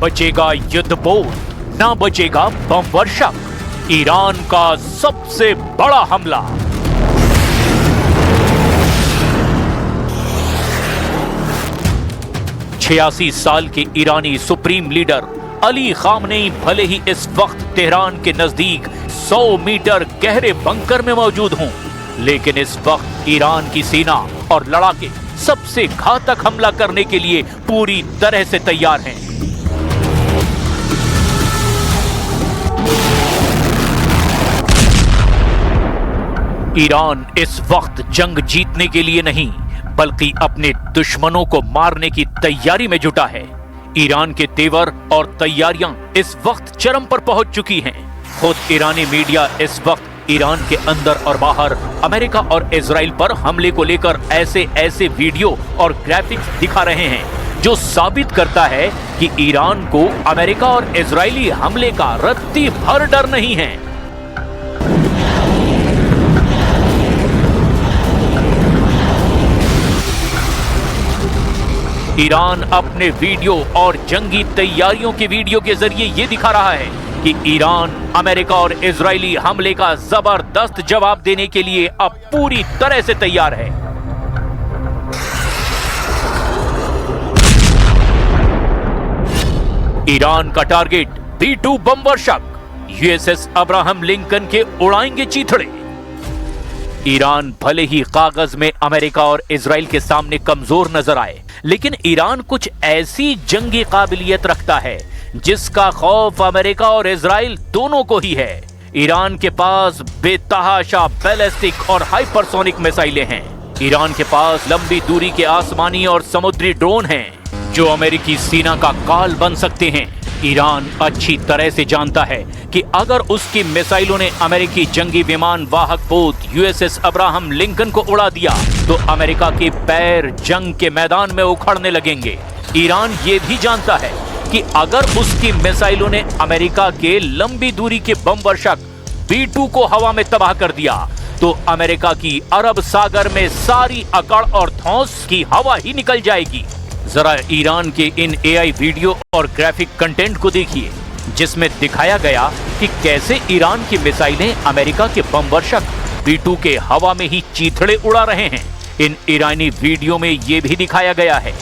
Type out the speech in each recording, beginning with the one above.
बचेगा युद्धपोत, ना बचेगा बम वर्षक। ईरान का सबसे बड़ा हमला। छियासी साल के ईरानी सुप्रीम लीडर अली खामनेई भले ही इस वक्त तेहरान के नजदीक 100 मीटर गहरे बंकर में मौजूद हों, लेकिन इस वक्त ईरान की सेना और लड़ाके सबसे घातक हमला करने के लिए पूरी तरह से तैयार हैं। ईरान इस वक्त जंग जीतने के लिए नहीं, बल्कि अपने दुश्मनों को मारने की तैयारी में जुटा है। ईरान के तेवर और तैयारियां इस वक्त चरम पर पहुंच चुकी हैं। खुद ईरानी मीडिया इस वक्त ईरान के अंदर और बाहर अमेरिका और इजराइल पर हमले को लेकर ऐसे वीडियो और ग्राफिक्स दिखा रहे हैं जो साबित करता है कि ईरान को अमेरिका और इजरायली हमले का रत्ती भर डर नहीं है। ईरान अपने वीडियो और जंगी तैयारियों के वीडियो के जरिए यह दिखा रहा है कि ईरान अमेरिका और इजरायली हमले का जबरदस्त जवाब देने के लिए अब पूरी तरह से तैयार है। ईरान का टारगेट B-2 बम वर्षक। यूएसएस अब्राहम लिंकन के उड़ाएंगे चीथड़े। ईरान भले ही कागज में अमेरिका और इजराइल के सामने कमजोर नजर आए, लेकिन ईरान कुछ ऐसी जंगी काबिलियत रखता है जिसका खौफ अमेरिका और इजराइल दोनों को ही है। ईरान के पास बेतहाशा बैलिस्टिक और हाइपरसोनिक मिसाइलें हैं। ईरान के पास लंबी दूरी के आसमानी और समुद्री ड्रोन हैं जो अमेरिकी सेना का काल बन सकते हैं। ईरान अच्छी तरह से जानता है कि अगर उसकी मिसाइलों ने अमेरिकी जंगी विमान वाहक पोत यूएसएस अब्राहम लिंकन को उड़ा दिया तो अमेरिका के पैर जंग के मैदान में उखड़ने लगेंगे। ईरान ये भी जानता है कि अगर उसकी मिसाइलों ने अमेरिका के लंबी दूरी के बम वर्षक B-2 को हवा में तबाह कर दिया तो अमेरिका की अरब सागर में सारी अकड़ और धौंस की हवा ही निकल जाएगी। जरा ईरान के इन AI वीडियो और ग्राफिक कंटेंट को देखिए, जिसमें दिखाया गया कि कैसे ईरान की मिसाइलें अमेरिका के बम वर्षक B-2 के हवा में ही चीथड़े उड़ा रहे हैं। इन ईरानी वीडियो में यह भी दिखाया गया है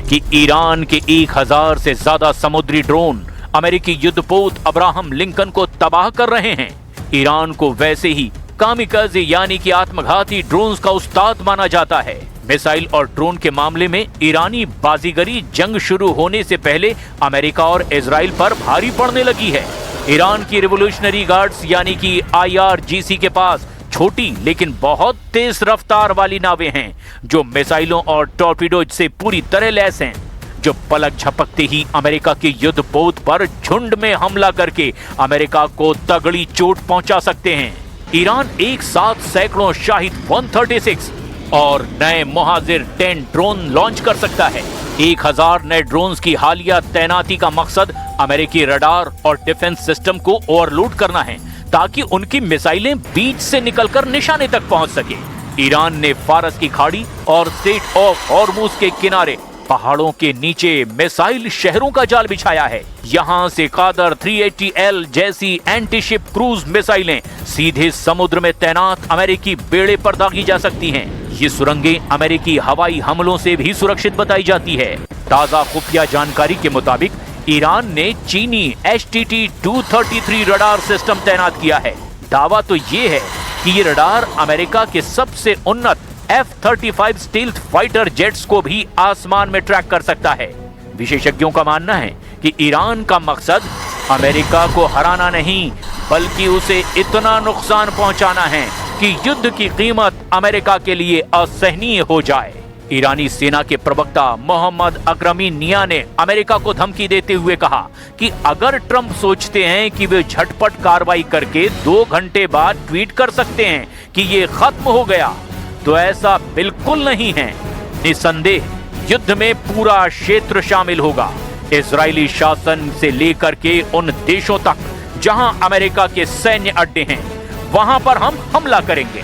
कि ईरान के 1000 से ज्यादा समुद्री ड्रोन अमेरिकी युद्धपोत अब्राहम लिंकन को तबाह कर रहे हैं। ईरान को वैसे ही कामिकाज़े यानी कि आत्मघाती ड्रोन्स का उस्ताद माना जाता है। मिसाइल और ड्रोन के मामले में ईरानी बाजीगरी जंग शुरू होने से पहले अमेरिका और इजराइल पर भारी पड़ने लगी है। ईरान की रिवोल्यूशनरी गार्ड्स यानी कि IRGC के पास छोटी लेकिन बहुत तेज रफ्तार वाली नावें हैं जो मिसाइलों और टॉर्पीडोज से पूरी तरह लैस हैं, जो पलक झपकते ही अमेरिका के युद्धपोत पर झुंड में हमला करके अमेरिका को तगड़ी चोट पहुंचा सकते हैं। ईरान एक साथ सैकड़ों शाहिद 136 और नए मुहाजिर 10 ड्रोन लॉन्च कर सकता है। 1000 नए ड्रोन्स की हालिया तैनाती का मकसद अमेरिकी रडार और डिफेंस सिस्टम को ओवरलोड करना है ताकि उनकी मिसाइलें बीच से निकलकर निशाने तक पहुंच सके। ईरान ने फारस की खाड़ी और स्ट्रेट ऑफ हॉर्मुज के किनारे पहाड़ों के नीचे मिसाइल शहरों का जाल बिछाया है। यहां से कादर 380L जैसी एंटी शिप क्रूज मिसाइलें सीधे समुद्र में तैनात अमेरिकी बेड़े पर दागी जा सकती हैं। ये सुरंगें अमेरिकी हवाई हमलों से भी सुरक्षित बताई जाती है। ताजा खुफिया जानकारी के मुताबिक ईरान ने चीनी HTT-233 रडार सिस्टम तैनात किया है। दावा तो ये है कि ये रडार अमेरिका के सबसे उन्नत F-35 स्टील्थ फाइटर जेट्स को भी आसमान में ट्रैक कर सकता है। विशेषज्ञों का मानना है कि ईरान का मकसद अमेरिका को हराना नहीं, बल्कि उसे इतना नुकसान पहुंचाना है कि युद्ध की कीमत अमेरिका के लिए असहनीय हो जाए। ईरानी सेना के प्रवक्ता मोहम्मद अकरमीनिया ने अमेरिका को धमकी देते हुए कहा कि अगर ट्रंप सोचते हैं कि वे झटपट कार्रवाई करके 2 घंटे बाद ट्वीट कर सकते हैं कि ये खत्म हो गया, तो ऐसा बिल्कुल नहीं है। निसंदेह युद्ध में पूरा क्षेत्र शामिल होगा, इजरायली शासन से लेकर के उन देशों तक जहां अमेरिका के सैन्य अड्डे हैं, वहां पर हम हमला करेंगे।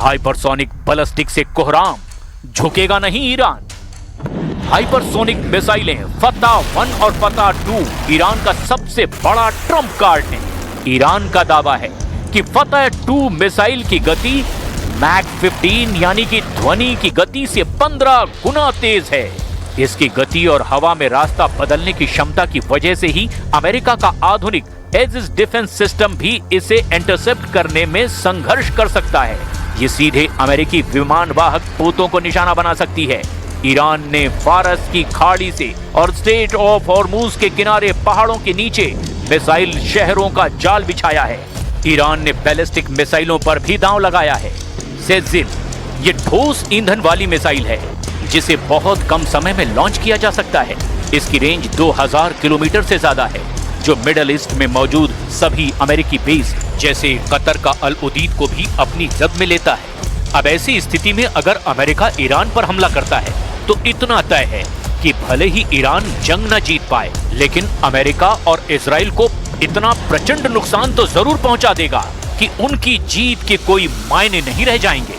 हाइपरसोनिक बैलिस्टिक से कोहराम, झुकेगा नहीं ईरान। हाइपरसोनिक मिसाइलें फतह-1 और फतह-2 ईरान का सबसे बड़ा ट्रम्प कार्ड है। ईरान का दावा है कि फतह-2 मिसाइल की गति मैक 15 यानी कि ध्वनि की गति से 15 गुना तेज है। इसकी गति और हवा में रास्ता बदलने की क्षमता की वजह से ही अमेरिका का आधुनिक एजिस डिफेंस सिस्टम भी इसे इंटरसेप्ट करने में संघर्ष कर सकता है। ये सीधे अमेरिकी विमान वाहक पोतों को निशाना बना सकती है। ईरान ने फारस की खाड़ी से और स्ट्रेट ऑफ हॉर्मुज के किनारे पहाड़ों के नीचे मिसाइल शहरों का जाल बिछाया है। ईरान ने बैलिस्टिक मिसाइलों पर भी दांव लगाया है। सेजिल ये ठोस ईंधन वाली मिसाइल है जिसे बहुत कम समय में लॉन्च किया जा सकता है। इसकी रेंज 2000 किलोमीटर से ज्यादा है, जो मिडल ईस्ट में मौजूद सभी अमेरिकी बेस जैसे कतर का अल उदीद को भी अपनी जद में लेता है। अब ऐसी स्थिति में अगर अमेरिका ईरान पर हमला करता है तो इतना तय है कि भले ही ईरान जंग न जीत पाए, लेकिन अमेरिका और इजराइल को इतना प्रचंड नुकसान तो जरूर पहुंचा देगा कि उनकी जीत के कोई मायने नहीं रह जाएंगे।